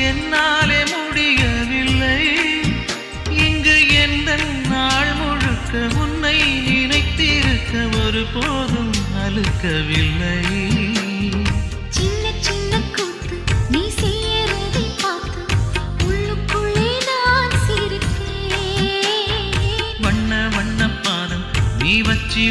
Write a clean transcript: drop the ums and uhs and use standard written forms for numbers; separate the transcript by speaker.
Speaker 1: என்னாலே முடியவில்லை. இங்கு எந்த நாள் முழுக்க உன்னை நினைத்திருக்க ஒரு போதும் அழுக்கவில்லை.
Speaker 2: சின்ன சின்ன கூத்து நீ செய்யறதை பார்த்து உள்ளுக்குள்ளே நான் சிரிப்பேன்.
Speaker 1: வண்ண வண்ண பாதம் நீ வச்சி